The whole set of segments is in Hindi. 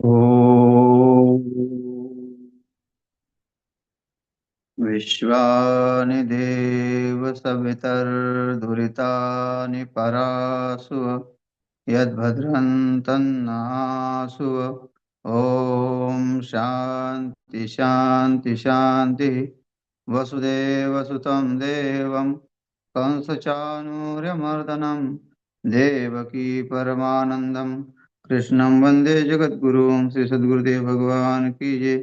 ॐ विश्वानि देव सवितर्दुरितानि परासुव यद्भद्रं तन्नासुव। ॐ शान्ति शान्ति शान्तिः। वसुदेवसुतं देवं कंसचाणूर्यमर्दनं देवकी परमानन्दं कृष्णं वन्दे जगद्गुरुं श्री सद्गुरुदेव भगवान की जय।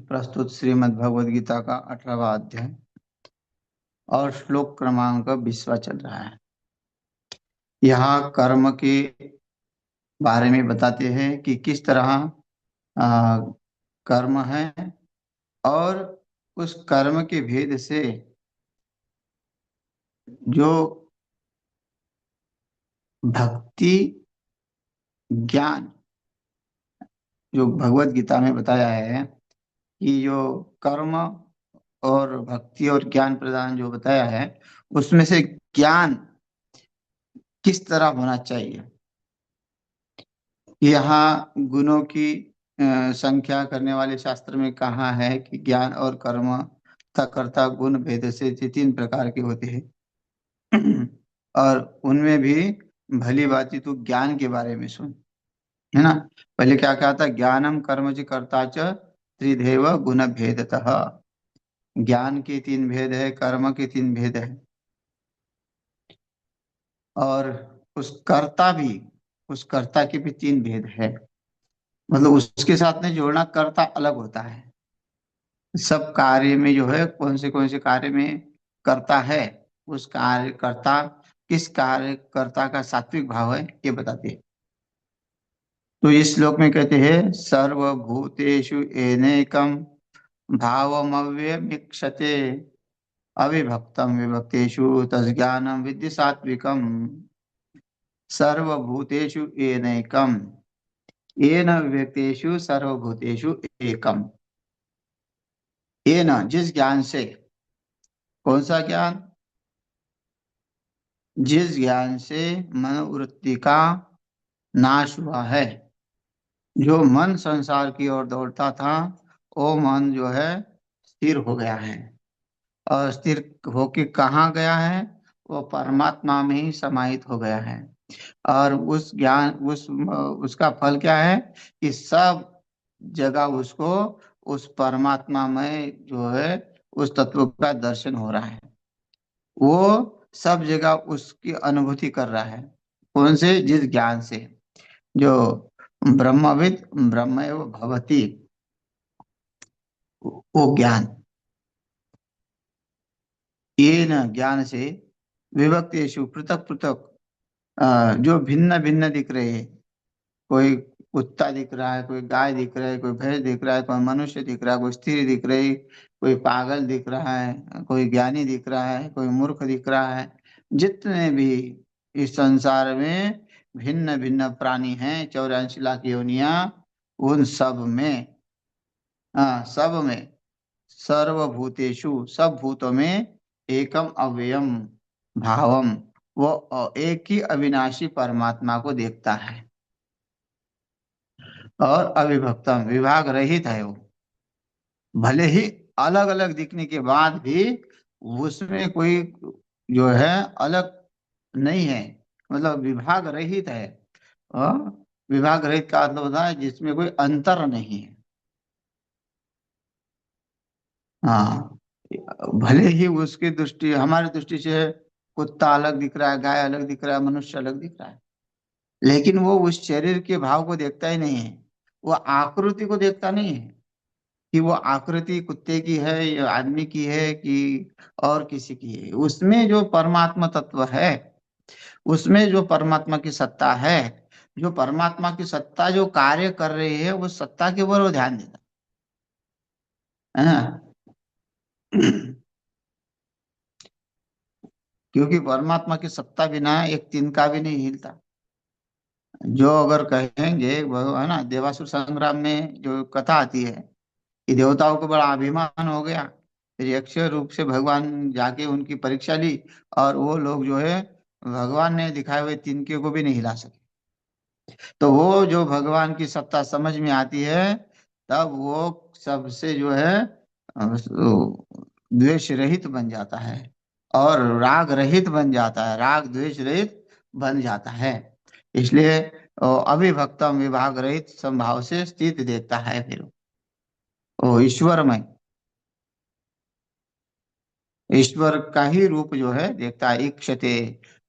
प्रस्तुत श्रीमद् भगवद गीता का 18वां अध्याय और श्लोक क्रमांक 20वां चल रहा है। यहाँ कर्म के बारे में बताते हैं कि किस तरह कर्म है और उस कर्म के भेद से जो भक्ति ज्ञान, जो भगवद गीता में बताया है कि जो कर्म और भक्ति और ज्ञान प्रदान जो बताया है, उसमें से ज्ञान किस तरह होना चाहिए। यहाँ गुणों की संख्या करने वाले शास्त्र में कहा है कि ज्ञान और कर्म तथा कर्ता गुण भेद से ये तीन प्रकार के होते हैं। और उनमें भी भली बात तू ज्ञान के बारे में सुन, है ना। पहले क्या कहा था, ज्ञानम कर्म च कर्ता च त्रिधेव गुण भेदतः। ज्ञान के तीन भेद है, कर्म के तीन भेद है, और उस कर्ता के भी तीन भेद है। मतलब उसके साथ में जोड़ना, कर्ता अलग होता है। सब कार्य में जो है कौन से कार्य में करता है, उस कार्यकर्ता किस कार्यकर्ता का सात्विक भाव है ये बताते हैं। तो इस श्लोक में कहते हैं सर्वभूतेषु एनैकं भावमव्यमीक्षते अविभक्तं विभक्तेषु तज्ज्ञानं विद्धि सात्विकम्। सर्वभूतेषु एनैकं, येन विभक्तेषु सर्वभूतेषु एकम। येन जिस ज्ञान से, कौन सा ज्ञान, जिस ज्ञान से मनोवृत्ति का नाश हुआ है। जो मन संसार की ओर दौड़ता था, वो मन जो है स्थिर हो गया है। और स्थिर होके कहाँ गया है, वो परमात्मा में ही समाहित हो गया है। और उस ज्ञान उसका फल क्या है कि सब जगह उसको उस परमात्मा में जो है उस तत्व का दर्शन हो रहा है। वो सब जगह उसकी अनुभूति कर रहा है। कौन से, जिस ज्ञान से, जो ब्रह्मविद ब्रह्मैव भवति, वो ज्ञान। ये न ज्ञान से विभक्तेषु पृथक पृथक, जो भिन्न भिन्न दिख रहे हैं। कोई कुत्ता दिख रहा है, कोई गाय दिख रहा है, कोई भैंस दिख रहा है, कोई मनुष्य दिख रहा है, कोई स्त्री दिख रही, कोई पागल दिख रहा है, कोई ज्ञानी दिख रहा है, कोई मूर्ख दिख रहा है। जितने भी इस संसार में भिन्न भिन्न प्राणी हैं, 84 लाख योनियां, उन सब में, हाँ सब में, सर्वभूतेषु सब भूतों में एकम अव्ययम भावम, वो एक ही अविनाशी परमात्मा को देखता है। और अविभक्तम, विभाग रहित है वो। भले ही अलग अलग दिखने के बाद भी उसमें कोई जो है अलग नहीं है, मतलब विभाग रहित है। और विभाग रहित का मतलब होता है जिसमें कोई अंतर नहीं है। हाँ, भले ही उसकी दृष्टि हमारी दृष्टि से कुत्ता अलग दिख रहा है, गाय अलग दिख रहा है, मनुष्य अलग दिख रहा है, लेकिन वो उस शरीर के भाव को देखता ही नहीं है। वो आकृति को देखता नहीं है कि वो आकृति कुत्ते की है या आदमी की है कि और किसी की है। उसमें जो परमात्मा तत्व है, उसमें जो परमात्मा की सत्ता है, जो परमात्मा की सत्ता जो कार्य कर रही है, उस सत्ता के ऊपर वो ध्यान देता है ना। क्योंकि परमात्मा की सत्ता बिना एक तिनका भी नहीं हिलता। जो अगर कहेंगे भगवान, है ना, देवासुर संग्राम में जो कथा आती है कि देवताओं को बड़ा अभिमान हो गया, फिर यक्ष रूप से भगवान जाके उनकी परीक्षा ली, और वो लोग जो है भगवान ने दिखाए हुए तिनके को भी नहीं हिला सके। तो वो जो भगवान की सत्ता समझ में आती है, तब वो सबसे जो है द्वेष रहित बन जाता है, और राग रहित बन जाता है, राग द्वेष रहित बन जाता है। इसलिए अविभक्तम विभाग रहित संभाव से स्थित देखता है फिर वो ईश्वरमय, ईश्वर का ही रूप जो है देखता है। इक्षते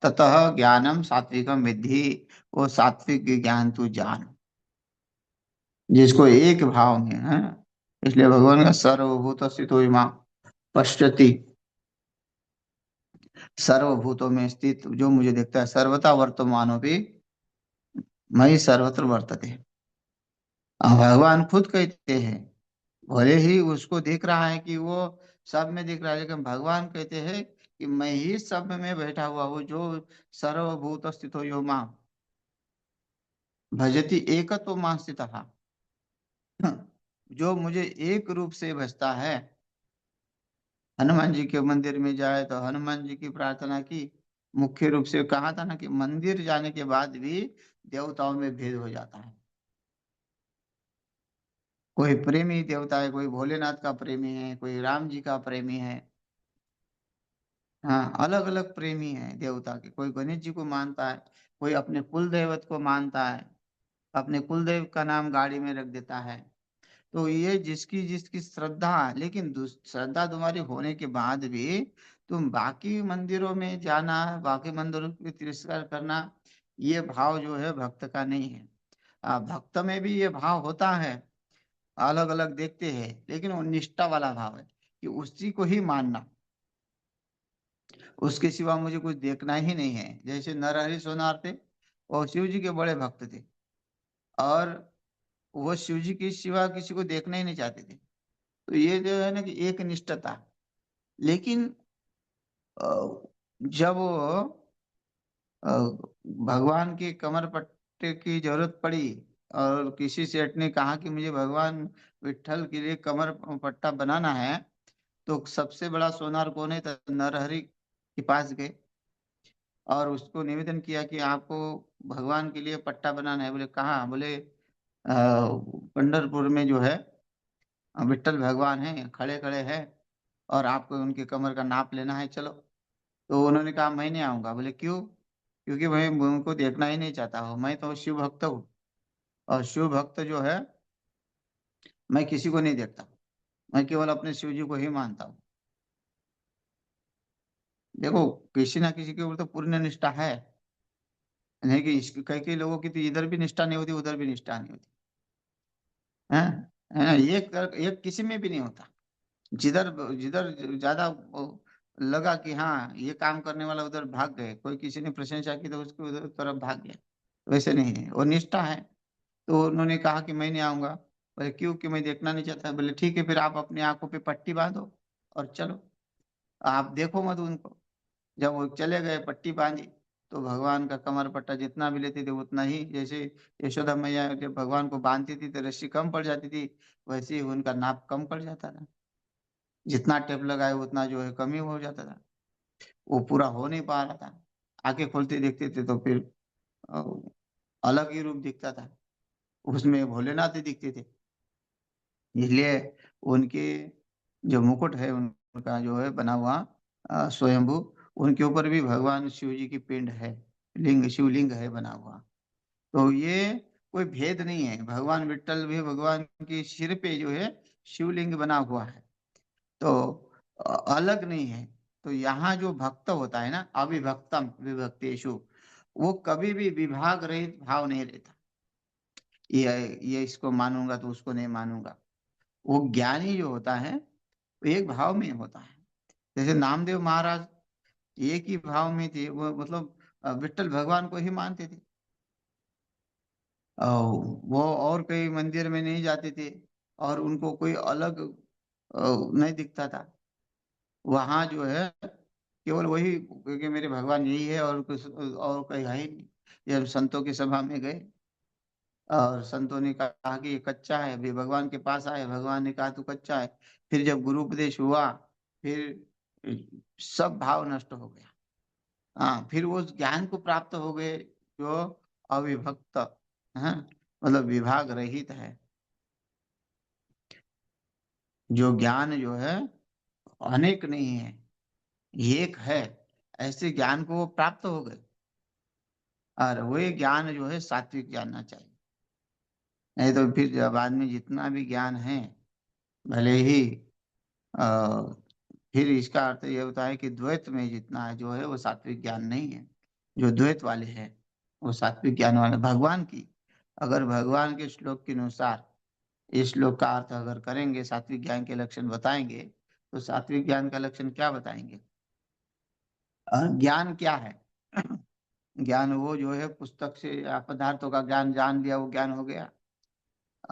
ततः ज्ञानम सात्विकम विद्धि, वो सात्विक ज्ञान तू जान, जिसको एक भाव में है। इसलिए भगवान का सर्वभूत स्थितो मां पश्यति, सर्वभूतों में स्थित जो मुझे देखता है, सर्वथा वर्तमानो भी मई सर्वत्र वर्तते। भगवान खुद कहते हैं, भले ही उसको दिख रहा है कि वो सब में दिख रहा है, लेकिन भगवान कहते हैं कि मैं ही सब में बैठा हुआ हूँ, जो सर्वभूत स्थितो यो मां भजति एकत्व मां स्थितः, जो मुझे एक रूप से भजता है। हनुमान जी के मंदिर में जाए तो हनुमान जी की प्रार्थना की, मुख्य रूप से कहा था ना कि मंदिर जाने के बाद भी देवताओं में भेद हो जाता है। कोई प्रेमी देवता है, कोई भोलेनाथ का प्रेमी है, कोई राम जी का प्रेमी है। हाँ, अलग अलग प्रेमी है देवता के, कोई गणेश जी को मानता है, कोई अपने कुल देवत को मानता है, अपने कुल देव का नाम गाड़ी में रख देता है। तो ये जिसकी जिसकी श्रद्धा है, लेकिन श्रद्धा तुम्हारी होने के बाद भी तुम बाकी मंदिरों में जाना, बाकी मंदिरों की तिरस्कार करना, ये भाव जो है भक्त का नहीं है। भक्त में भी ये भाव होता है, अलग अलग देखते हैं, लेकिन वो निष्ठा वाला भाव है कि उसी को ही मानना, उसके सिवा मुझे कुछ देखना ही नहीं है। जैसे नरहरि सोनार थे, वो शिव जी के बड़े भक्त थे, और वो शिव जी के सिवा किसी को देखना ही नहीं चाहते थे। तो ये जो है ना कि एक निष्ठता। लेकिन अ, जब वो अ, भगवान की कमर पट्टे की जरूरत पड़ी, और किसी सेठ ने कहा कि मुझे भगवान विट्ठल के लिए कमर पट्टा बनाना है, तो सबसे बड़ा सोनार कौन है, तो नरहरि के पास गए और उसको निवेदन किया कि आपको भगवान के लिए पट्टा बनाना है। बोले कहाँ? बोले पंढरपुर में जो है विट्ठल भगवान है, खड़े खड़े हैं, और आपको उनकी कमर का नाप लेना है, चलो। तो उन्होंने कहा मैं नहीं आऊंगा। बोले क्यों? क्योंकि मैं उनको देखना ही नहीं चाहता हूँ, मैं तो शिव भक्त हूँ, और शिव भक्त जो है मैं किसी को नहीं देखता, मैं केवल अपने शिव जी को ही मानता हूँ। देखो, किसी ना किसी के ऊपर तो पूर्ण निष्ठा है, नहीं कि कई कई लोगों की तो इधर भी निष्ठा नहीं होती, उधर भी निष्ठा नहीं होती है। है ना? एक किसी में भी नहीं होता। जिधर जिधर ज्यादा लगा कि हाँ ये काम करने वाला उधर भाग गए, कोई किसी ने प्रशंसा की तो उसके उधर तरफ भाग गया, वैसे नहीं है, वो निष्ठा है। तो उन्होंने कहा कि मैं नहीं आऊंगा। बोले क्यों? कि मैं देखना नहीं चाहता। बोले ठीक है, फिर आप अपनी आंखों पे पट्टी बांधो और चलो, आप देखो मत उनको। जब वो चले गए, पट्टी बांधी, तो भगवान का कमर पट्टा जितना भी लेते थे उतना ही, जैसे यशोदा मैया जब भगवान को बांधती थी तो रस्सी कम पड़ जाती थी, वैसे ही उनका नाप कम पड़ जाता था। जितना टेप लगाए उतना जो है कम ही हो जाता था, वो पूरा हो नहीं पा रहा था। आंखें खोलते देखते थे तो फिर अ, अलग ही रूप दिखता था, उसमें भोलेनाथ ही दिखते थे। इसलिए उनके जो मुकुट है, उनका जो है बना हुआ स्वयंभू, उनके ऊपर भी भगवान शिव जी की पिंड है, लिंग, शिवलिंग है बना हुआ। तो ये कोई भेद नहीं है, भगवान विट्ठल भी भगवान की सिर पे जो है शिवलिंग बना हुआ है। तो अलग नहीं है। तो यहाँ जो भक्त होता है ना, अविभक्तम विभक्तेषु, वो कभी भी विभाग रहित भाव नहीं रहता, ये इसको मानूंगा तो उसको नहीं मानूंगा। वो ज्ञानी जो होता है वो एक भाव में होता है। जैसे नामदेव महाराज एक ही भाव में थे, वो मतलब विट्ठल भगवान को ही मानते थे, वो और कहीं मंदिर में नहीं जाते थे, और उनको कोई अलग नहीं दिखता था। वहां जो है केवल वही, क्योंकि मेरे भगवान यही है और कुछ और कोई है ही नहीं। जब संतों की सभा में गए और संतों ने कहा कि ये कच्चा है, अभी भगवान के पास आए, भगवान ने कहा तू कच्चा है। फिर जब गुरु उपदेश हुआ, फिर सब भाव नष्ट हो गया। हाँ, फिर वो उस ज्ञान को प्राप्त हो गए जो अविभक्त, हाँ, मतलब विभाग रहित है। जो ज्ञान जो है अनेक नहीं है, एक है, ऐसे ज्ञान को वो प्राप्त हो गए। और वही ज्ञान जो है सात्विक जानना चाहिए। नहीं तो फिर जब आदमी जितना भी ज्ञान है, भले ही अ, फिर इसका अर्थ ये होता है कि द्वैत में जितना है जो है वो सात्विक ज्ञान नहीं है। जो द्वैत वाले हैं वो सात्विक ज्ञान वाले भगवान की, अगर भगवान के श्लोक के अनुसार इस श्लोक का अर्थ अगर करेंगे, सात्विक ज्ञान के लक्षण बताएंगे, तो सात्विक ज्ञान का लक्षण क्या बताएंगे? ज्ञान क्या है? ज्ञान वो जो है पुस्तक से या पदार्थों का ज्ञान जान लिया वो ज्ञान हो गया?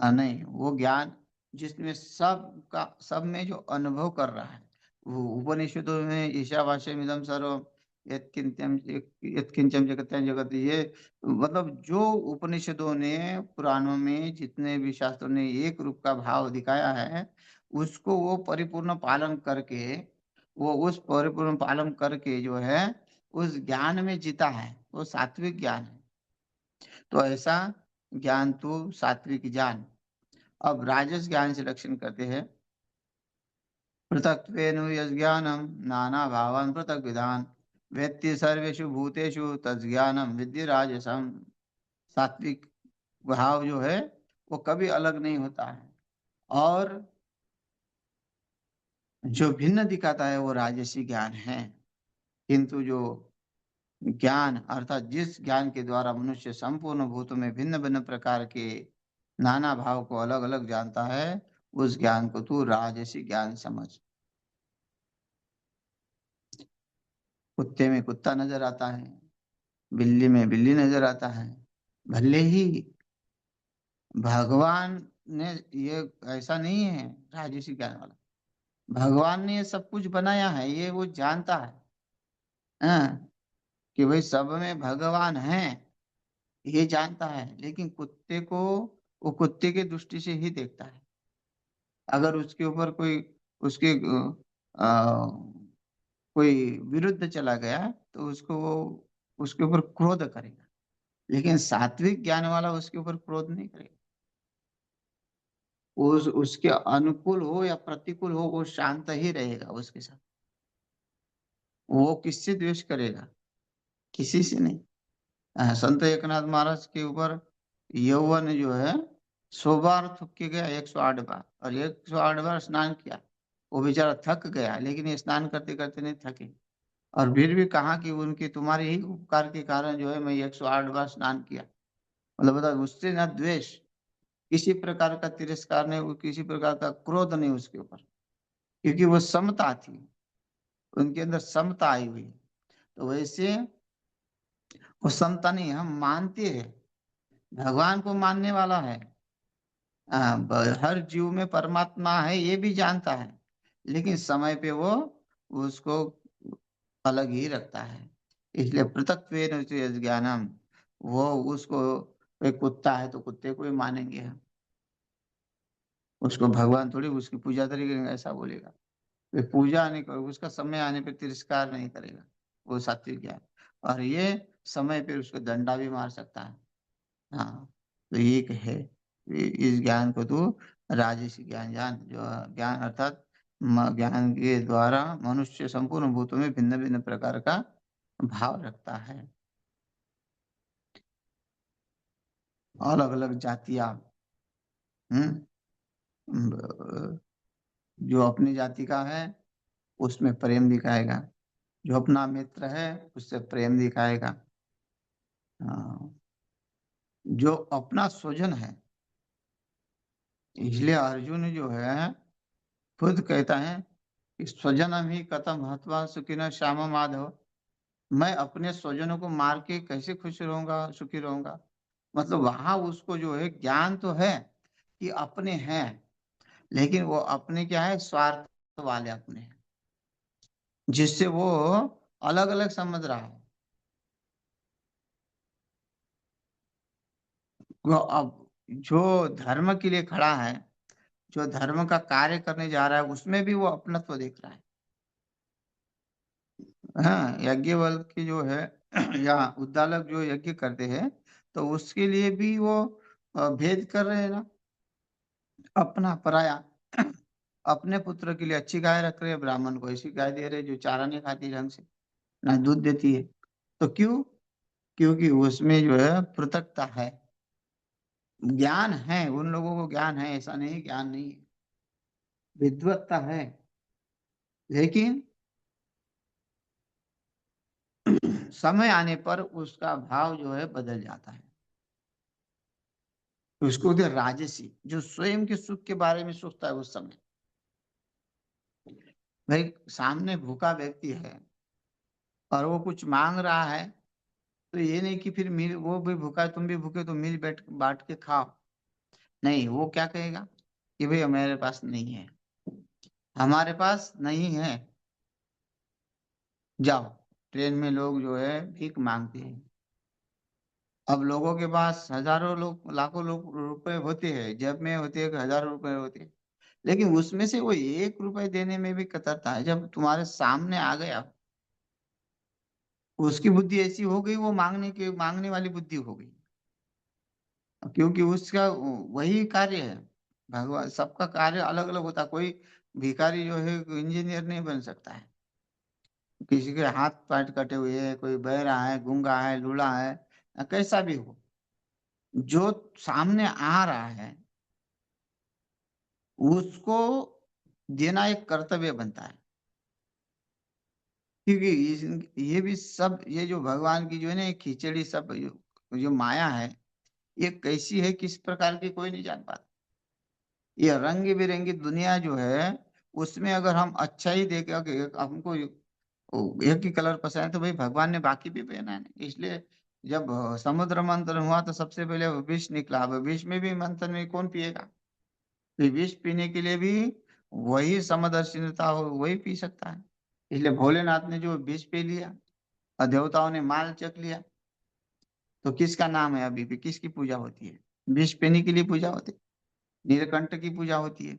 नहीं, वो ज्ञान जिसमें सब में जो अनुभव कर रहा है। वो उपनिषदों में ईशावास्यम इदम सर्वम यत्किंचन यत्किंचन जगत्यां जगत, ये मतलब जो उपनिषदों ने, पुराणों में जितने भी शास्त्रों ने एक रूप का भाव दिखाया है, उसको वो परिपूर्ण पालन करके, वो उस परिपूर्ण पालन करके जो है उस ज्ञान में जीता है, वो सात्विक ज्ञान है। तो ऐसा ज्ञान तो सात्विक ज्ञान। अब राजस ज्ञान से लक्षण करते हैं। पृथक्त्वेन यज्ञानम नाना भावान पृथक विधान वेत्ति सर्वेषु भूतेषु तज्ज्ञानम विद्धि राजसम। सात्विक भाव जो है वो कभी अलग नहीं होता है, और जो भिन्न दिखाता है वो राजसी ज्ञान है। किंतु जो ज्ञान अर्थात जिस ज्ञान के द्वारा मनुष्य संपूर्ण भूतों में भिन्न भिन्न प्रकार के नाना भाव को अलग अलग जानता है, उस ज्ञान को तू राजसी ज्ञान समझ। कुत्ते में कुत्ता नजर आता है, बिल्ली में बिल्ली नजर आता है। भले ही भगवान ने ये ऐसा नहीं है राजसी ज्ञान वाला, भगवान ने ये सब कुछ बनाया है, ये वो जानता है। हाँ, कि भाई सब में भगवान है, ये जानता है, लेकिन कुत्ते को वो कुत्ते की दृष्टि से ही देखता है। अगर उसके ऊपर कोई उसके कोई विरुद्ध चला गया तो उसको वो उसके ऊपर क्रोध करेगा, लेकिन सात्विक ज्ञान वाला उसके ऊपर क्रोध नहीं करेगा। उसके अनुकूल हो या प्रतिकूल हो, वो शांत ही रहेगा उसके साथ। वो किससे द्वेष करेगा? किसी से नहीं। संत एकनाथ महाराज के ऊपर यौवन जो है 100 बार थूक के गया, 108 बार, और 108 बार स्नान किया। वो बेचारा थक गया, लेकिन ये स्नान करते करते नहीं थके। और फिर भी कहा कि उनके तुम्हारे ही उपकार के कारण जो है मैं 108 बार स्नान किया। मतलब बता, उससे ना द्वेष, किसी प्रकार का तिरस्कार नहीं, वो किसी प्रकार का क्रोध नहीं उसके ऊपर, क्योंकि वो समता थी, उनके अंदर समता आई हुई। तो वैसे वो समता नहीं, हम मानते हैं, भगवान को मानने वाला है। हर जीव में परमात्मा है ये भी जानता है, लेकिन समय पे वो उसको अलग ही रखता है। इसलिए पृथक्त्वेन ज्ञानम, वो उसको, एक कुत्ता है तो कुत्ते को ही मानेंगे हम, उसको भगवान थोड़ी उसकी पूजा तरीके ऐसा बोलेगा। वे पूजा नहीं कर, उसका समय आने पे तिरस्कार नहीं करेगा, वो सात्विक ज्ञान। और ये समय पे उसको दंडा भी मार सकता है। हाँ, तो एक है, इस ज्ञान को तू राजसी ज्ञान जान। जो ज्ञान अर्थात ज्ञान के द्वारा मनुष्य संपूर्ण भूतों में भिन्न भिन्न प्रकार का भाव रखता है। अलग अलग जातियां, हम्म, जो अपनी जाति का है उसमें प्रेम दिखाएगा, जो अपना मित्र है उससे प्रेम दिखाएगा। हाँ, जो अपना स्वजन है, इसलिए अर्जुन जो है खुद कहता है कि स्वजनम ही कथम हत्वा सुखिन श्याम माधव। मैं अपने स्वजनों को मार के कैसे खुश रहूंगा, सुखी रहूंगा? मतलब वहां उसको जो है ज्ञान तो है कि अपने हैं, लेकिन वो अपने क्या है, स्वार्थ वाले अपने हैं, जिससे वो अलग अलग समझ रहा है। वो अब जो धर्म के लिए खड़ा है, जो धर्म का कार्य करने जा रहा है, उसमें भी वो अपनत्व देख रहा है। हाँ, याज्ञवल्क्य जो है या उद्दालक जो यज्ञ करते हैं, तो उसके लिए भी वो भेद कर रहे हैं ना, अपना पराया। अपने पुत्र के लिए अच्छी गाय रख रहे हैं, ब्राह्मण को ऐसी गाय दे रहे हैं जो चारा नहीं खाती ढंग से, ना दूध देती है। तो क्यों? क्योंकि उसमें जो है पृथकता है। ज्ञान है, उन लोगों को ज्ञान है, ऐसा नहीं ज्ञान नहीं है, विद्वत्ता है, लेकिन समय आने पर उसका भाव जो है बदल जाता है। उसको बोलते हैं राजसी, जो स्वयं के सुख के बारे में सोचता है उस समय। भाई सामने भूखा व्यक्ति है और वो कुछ मांग रहा है, तो ये नहीं कि फिर मिल, वो भी भूखा है तुम भी भूखे तो मिल बैठ बांट के खाओ। नहीं, वो क्या कहेगा कि भाई मेरे पास नहीं है, हमारे पास नहीं है, जाओ। ट्रेन में लोग जो है भीख मांगते हैं। अब लोगों के पास हजारों लोग लाखों लोग रुपए होते हैं, जेब में होते हैं, हजारों रुपए होते हैं, लेकिन उसमें से वो 1 रुपए देने में भी कतरता है। जब तुम्हारे सामने आ गया, उसकी बुद्धि ऐसी हो गई, वो मांगने वाली बुद्धि हो गई, क्योंकि उसका वही कार्य है। भगवान सबका कार्य अलग अलग होता है। कोई भिखारी जो है इंजीनियर नहीं बन सकता है, किसी के हाथ पैर कटे हुए है, कोई बहरा है, गूंगा है, लूला है, कैसा भी हो, जो सामने आ रहा है उसको देना एक कर्तव्य बनता है। क्योंकि ये भी सब, ये जो भगवान की जो है ना ये खिचड़ी सब, जो माया है, ये कैसी है किस प्रकार की कोई नहीं जान पाता। ये रंग बिरंगी दुनिया जो है, उसमें अगर हम अच्छा ही देखें कि हमको एक ही कलर पसंद है, तो भाई भगवान ने बाकी भी पहना है ना। इसलिए जब समुद्र मंथन हुआ तो सबसे पहले विष निकला। अब विष में भी मंथन में कौन पिएगा? तो विष पीने के लिए भी वही समदर्शिनता हो, वही पी सकता है। इसलिए भोलेनाथ ने जो विष पी लिया और देवताओं ने माल चख लिया, तो किसका नाम है? अभी भी किसकी पूजा होती है? विष पीने के लिए पूजा होती है, नीलकंठ की पूजा होती है।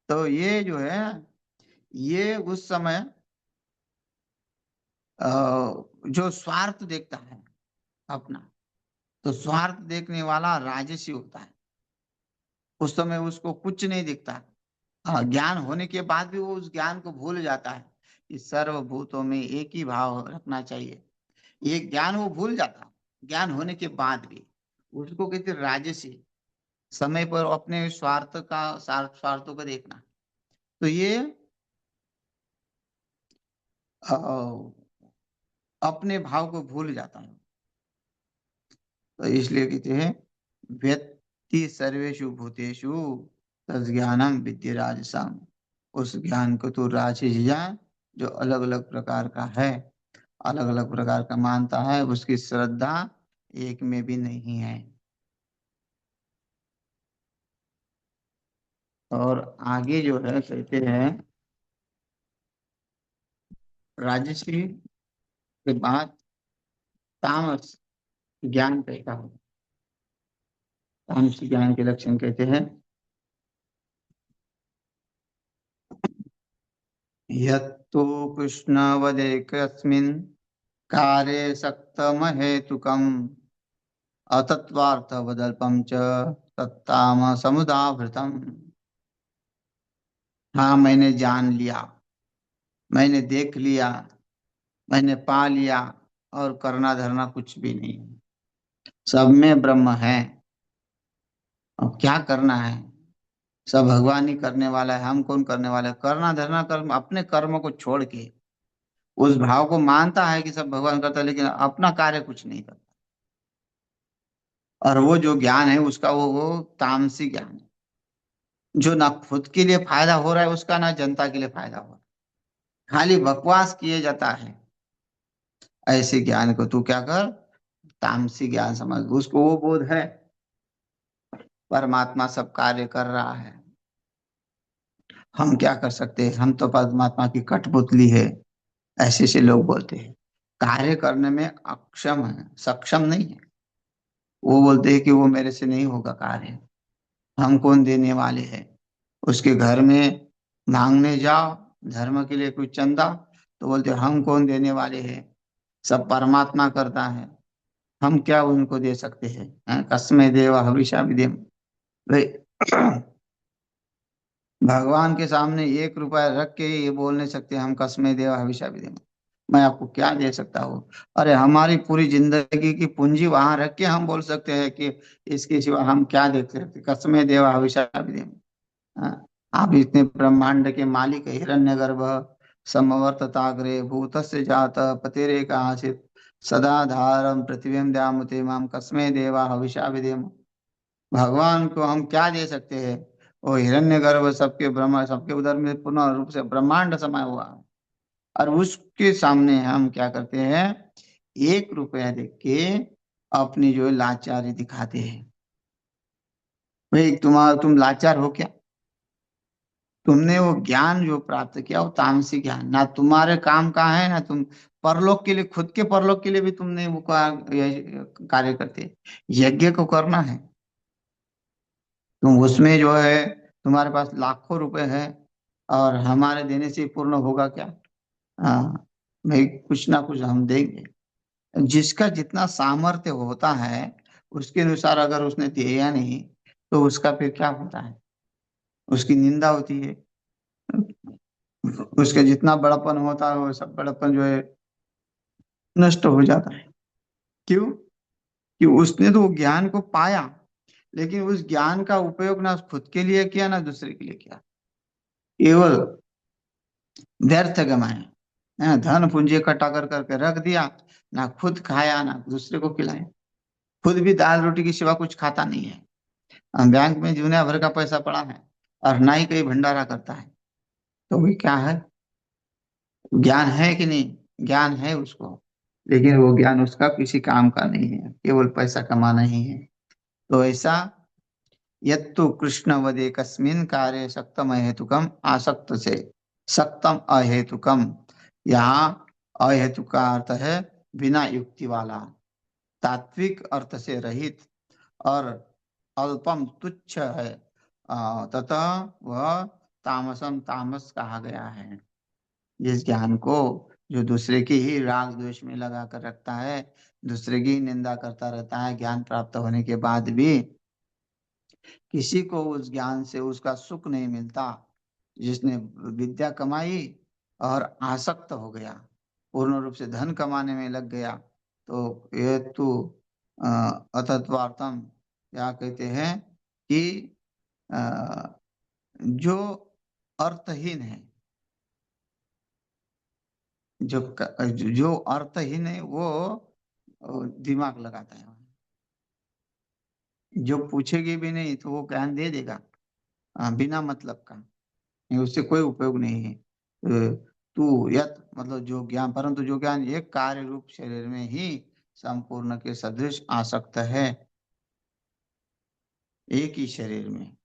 तो ये जो है, ये उस समय अ, जो स्वार्थ देखता है अपना, तो स्वार्थ देखने वाला राजसी होता है। उस समय उसको कुछ नहीं दिखता। हाँ, ज्ञान होने के बाद भी वो उस ज्ञान को भूल जाता है कि सर्वभूतों में एक ही भाव रखना चाहिए। ये ज्ञान वो भूल जाता है, ज्ञान होने के बाद भी। उसको कहते हैं राजसी। समय पर अपने स्वार्थों को देखना। तो ये अ, अपने भाव को भूल जाता है। तो इसलिए कहते हैं व्यक्ति सर्वेषु भूतेषु तज्ज्ञानम विद्धि राजसम। उस ज्ञान को तू राजस जान, जो अलग अलग प्रकार का है, अलग अलग प्रकार का मानता है, उसकी श्रद्धा एक में भी नहीं है। और आगे जो है कहते हैं राजसी के बाद तामस ज्ञान कैसा हो। तामस ज्ञान के लक्षण कहते हैं यत्तु कृष्णवदेकस्मिन् कार्ये सक्तमहेतुकम् अतत्वार्थवदल्पं च तत्तामसमुदाहृतम्। हाँ, मैंने जान लिया, मैंने देख लिया, मैंने पा लिया, और करना धरना कुछ भी नहीं, सब में ब्रह्म है। अब क्या करना है? सब भगवान ही करने वाला है, हम कौन करने वाला है? करना धरना कर्म, अपने कर्म को छोड़ के उस भाव को मानता है कि सब भगवान करता है, लेकिन अपना कार्य कुछ नहीं करता। और वो जो ज्ञान है उसका वो तामसी ज्ञान है, जो ना खुद के लिए फायदा हो रहा है उसका, ना जनता के लिए फायदा हो रहा है, खाली बकवास किए जाता है। ऐसे ज्ञान को तू क्या कर, तामसी ज्ञान समझ। उसको वो बोध है परमात्मा सब कार्य कर रहा है, हम क्या कर सकते हैं, हम तो परमात्मा की कठपुतली है। ऐसे से लोग बोलते हैं, कार्य करने में अक्षम है, सक्षम नहीं है। वो बोलते हैं कि वो मेरे से नहीं होगा कार्य, हम कौन देने वाले हैं। उसके घर में मांगने जाओ धर्म के लिए कोई चंदा, तो बोलते हैं, हम कौन देने वाले हैं, सब परमात्मा करता है। हम क्या उनको दे सकते हैं? कस्मै देव हविषा विदेम। भाई, भगवान के सामने 1 रुपया रख के ये बोल नहीं सकते हम कस्मै देव हविषा विदेम, मैं आपको क्या दे सकता हूँ। अरे हमारी पूरी जिंदगी की पूंजी वहां रख के हम बोल सकते हैं कि इसके सिवा हम क्या दे सकते, कस्मै देव हविषा विदेम। हाँ, आप इतने ब्रह्मांड के मालिक हिरण्यगर्भ समवर्तताग्रे भूतस्य जात पतिरेक आसीत् सदा धारम पृथ्वीं द्यामुते माम कस्मै देवा हविषा विदेम। भगवान को हम क्या दे सकते हैं? वो हिरण्यगर्भ सबके ब्रह्मा सबके उदर में पूर्ण रूप से ब्रह्मांड समाया हुआ है। और उसके सामने हम क्या करते हैं? 1 रुपया दे के अपनी जो है लाचारी दिखाते हैं। भाई तुम लाचार हो क्या? तुमने वो ज्ञान जो प्राप्त किया वो तामसिक ज्ञान, ना तुम्हारे काम का है, ना तुम परलोक के लिए, खुद के परलोक के लिए भी तुमने वो कार्य करते। यज्ञ को करना है, तुम उसमें जो है तुम्हारे पास लाखों रुपए है और हमारे देने से पूर्ण होगा क्या? हाँ, भाई कुछ ना कुछ हम देंगे। जिसका जितना सामर्थ्य होता है उसके अनुसार अगर उसने दिया नहीं तो उसका फिर क्या होता है? उसकी निंदा होती है। उसका जितना बड़प्पन होता है वो सब बड़प्पन जो है नष्ट हो जाता है। क्यों? कि उसने तो वो ज्ञान को पाया, लेकिन उस ज्ञान का उपयोग ना खुद के लिए किया ना दूसरे के लिए किया, केवल व्यर्थ गमाए। धन पूंजी इकट्ठा कर करके रख दिया, ना खुद खाया ना दूसरे को खिलाया। खुद भी दाल रोटी के सिवा कुछ खाता नहीं है। बैंक में दुनिया भर का पैसा पड़ा है और ना ही कहीं भंडारा करता है। तो भी क्या है? ज्ञान है कि नहीं? ज्ञान है उसको, लेकिन वो ज्ञान उसका किसी काम का नहीं है, केवल पैसा कमाना ही है। तो ऐसा यत्तु कृष्ण वदे कस्मिन कार्य सक्तम अहेतुकम आसक्त से सक्तम अहेतुकम। यहाँ अहेतुक का अर्थ है बिना युक्ति वाला, तात्विक अर्थ से रहित और अल्पम तुच्छ है। तथा वह तामसम तामस कहा गया है। जिस ज्ञान को जो दूसरे की ही राग द्वेष में लगा कर रखता है, दूसरे की ही निंदा करता रहता है, ज्ञान प्राप्त होने के बाद भी किसी को उस ज्ञान से उसका सुख नहीं मिलता। जिसने विद्या कमाई और आसक्त हो गया, पूर्ण रूप से धन कमाने में लग गया, तो ये तो अतत्वार्थम क्या कहते हैं कि अ, जो अर्थहीन है, जो अर्थहीन है वो दिमाग लगाता है। जो पूछेगी भी नहीं तो वो ज्ञान दे देगा, बिना मतलब का, नहीं उससे कोई उपयोग नहीं है। तू यत मतलब जो ज्ञान, परंतु जो ज्ञान एक कार्य रूप शरीर में ही संपूर्ण के सदृश आसक्त है, एक ही शरीर में,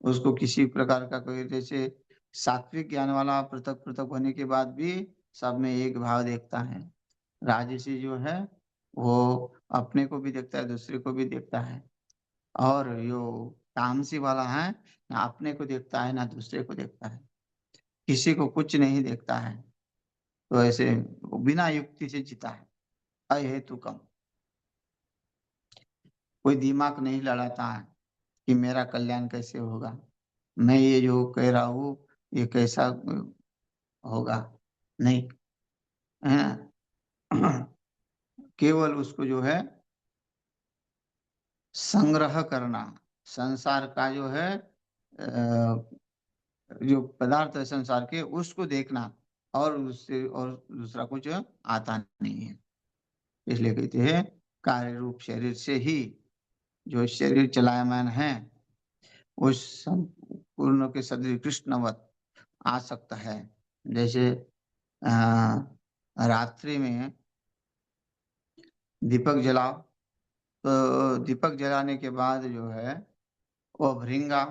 उसको किसी प्रकार का कोई, जैसे सात्विक ज्ञान वाला पृथक पृथक होने के बाद भी सब में एक भाव देखता है। राजसी जो है वो अपने को भी देखता है, दूसरे को भी देखता है। और जो तामसी वाला है, ना अपने को देखता है ना दूसरे को देखता है, किसी को कुछ नहीं देखता है। तो ऐसे वो बिना युक्ति से जीता है, अहेतुकम। कोई दिमाग नहीं लड़ाता है कि मेरा कल्याण कैसे होगा, मैं ये जो कह रहा हूँ ये कैसा होगा, नहीं, है ना। केवल उसको जो है संग्रह करना, संसार का जो है जो पदार्थ है संसार के उसको देखना, और उससे और दूसरा कुछ आता नहीं है। इसलिए कहते हैं कार्य रूप शरीर से ही जो शरीर चलायमान है उस संपूर्ण के सदृश कृष्णवत आ सकता है। जैसे रात्रि में दीपक जलाओ, तो दीपक जलाने के बाद जो है वो भृंगा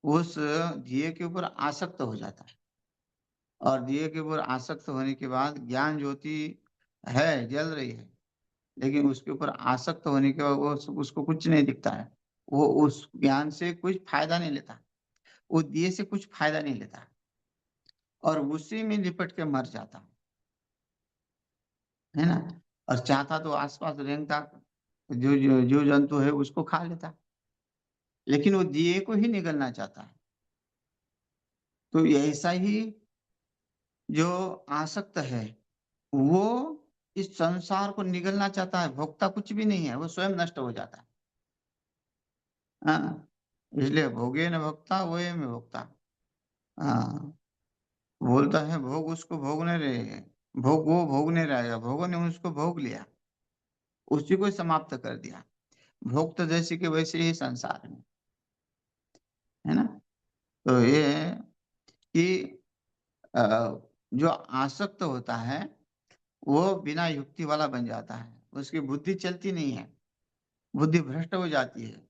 उस दिए के ऊपर आसक्त हो जाता है। और दिए के ऊपर आसक्त होने के बाद ज्ञान ज्योति है, जल रही है, लेकिन उसके ऊपर आसक्त होने के बाद वो उसको कुछ नहीं दिखता है। वो उस ज्ञान से कुछ फायदा नहीं लेता, वो दिए से कुछ फायदा नहीं लेता, और उसी में लिपट के मर जाता है ना। और चाहता तो आसपास रेंगता, जो जो जो जंतु है उसको खा लेता, लेकिन वो दिए को ही निगलना चाहता है। तो ऐसा ही जो आसक्त है, वो इस संसार को निगलना चाहता है, भोगता कुछ भी नहीं है, वो स्वयं नष्ट हो जाता है। हाँ, इसलिए भोगे न भोक्ता वो में भोक्ता। हाँ, बोलता है भोग उसको भोगने रहे, भोग वो भोगने रहेगा, भोगों ने उसको भोग लिया, उसी को समाप्त कर दिया। भोग तो जैसे कि वैसे ही संसार में, है ना। तो ये है कि अ, जो आसक्त होता है वो बिना युक्ति वाला बन जाता है, उसकी बुद्धि चलती नहीं है, बुद्धि भ्रष्ट हो जाती है,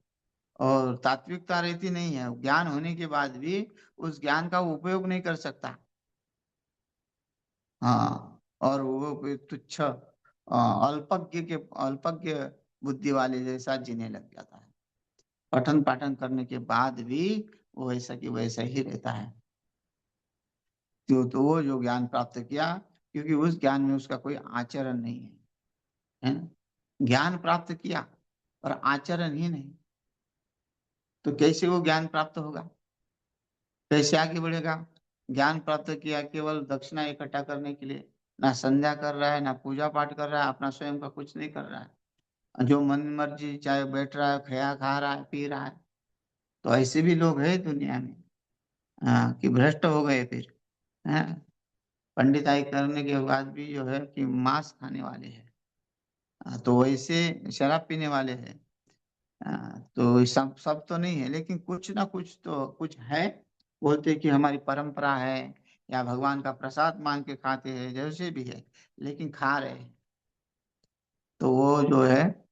और तात्विकता रहती नहीं है, ज्ञान होने के बाद भी उस ज्ञान का वो उपयोग नहीं कर सकता। हाँ, और वो कोई तुच्छ अल्पज्ञ बुद्धि वाले जैसा जीने लग जाता है। पठन पाठन करने के बाद भी वो वैसा की वैसा ही रहता है। तो वो जो ज्ञान प्राप्त किया, क्योंकि उस ज्ञान में उसका कोई आचरण नहीं है, है ना। ज्ञान प्राप्त किया और आचरण ही नहीं, तो कैसे वो ज्ञान प्राप्त होगा, कैसे आगे बढ़ेगा। ज्ञान प्राप्त किया केवल दक्षिणा इकट्ठा करने के लिए, ना संध्या कर रहा है, ना पूजा पाठ कर रहा है, अपना स्वयं का कुछ नहीं कर रहा है, जो मन मर्जी चाहे बैठ रहा है, खया खा रहा है, पी रहा है। तो ऐसे भी लोग हैं दुनिया में। हाँ, कि भ्रष्ट हो गए फिर, है। पंडिताई करने के बाद भी जो है कि मांस खाने वाले हैं। तो वैसे शराब पीने वाले हैं। तो सब सब तो नहीं है, लेकिन कुछ ना कुछ तो कुछ है। बोलते कि हमारी परंपरा है, या भगवान का प्रसाद मान के खाते हैं, जैसे भी है, लेकिन खा रहे हैं। तो वो जो है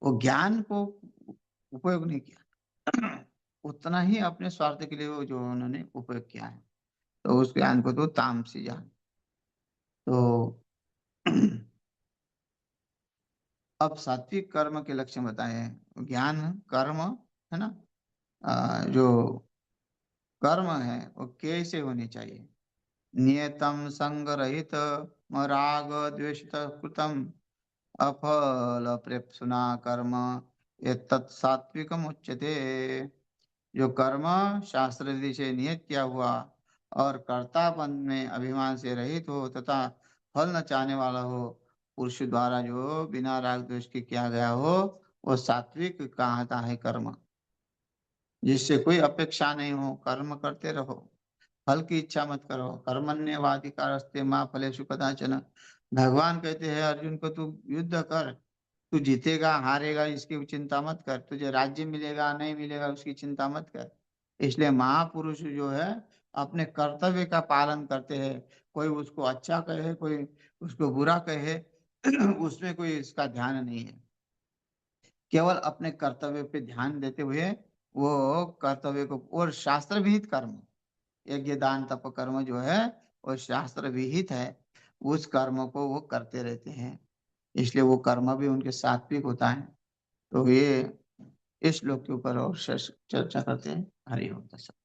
वो ज्ञान को उपयोग नहीं किया, उतना ही अपने स्वार्थ के लिए वो जो उन्होंने उपयोग किया है, तो उस ज्ञान को तो तामसी जान। तो अब सात्विक कर्म के लक्षण बताए हैं, ज्ञान कर्म, है ना। जो कर्म है वो कैसे होनी चाहिए। नियतम संग रहित राग द्वेषित कृतम अफल प्रेप्सुना कर्म एतत् सात्विकम उच्यते। जो कर्म शास्त्र विधि से नियत किया हुआ और कर्तापन में अभिमान से रहित हो तथा फल न चाहने वाला हो, पुरुष द्वारा जो बिना राग द्वेष के किया गया हो, वो सात्विक कहता है कर्म। जिससे कोई अपेक्षा नहीं हो, कर्म करते रहो, फल की इच्छा मत करो। कर्मण्येवाधिकारस्ते माँ फलेषु कदाचन। भगवान कहते हैं अर्जुन को, तू युद्ध कर, तू जीतेगा हारेगा इसकी चिंता मत कर, तुझे राज्य मिलेगा नहीं मिलेगा उसकी चिंता मत कर। इसलिए महापुरुष जो है अपने कर्तव्य का पालन करते हैं। कोई उसको अच्छा कहे, कोई उसको बुरा कहे, उसमें कोई इसका ध्यान नहीं है, केवल अपने कर्तव्य पे ध्यान देते हुए वो कर्तव्य को, और शास्त्र विहित कर्म, यज्ञ दान तप कर्म जो है वो शास्त्र विहित है, उस कर्म को वो करते रहते हैं। इसलिए वो कर्म भी उनके सात्विक होता है। तो ये इस श्लोक के ऊपर और चर्चा करते हैं। हरि ओम तत्सत।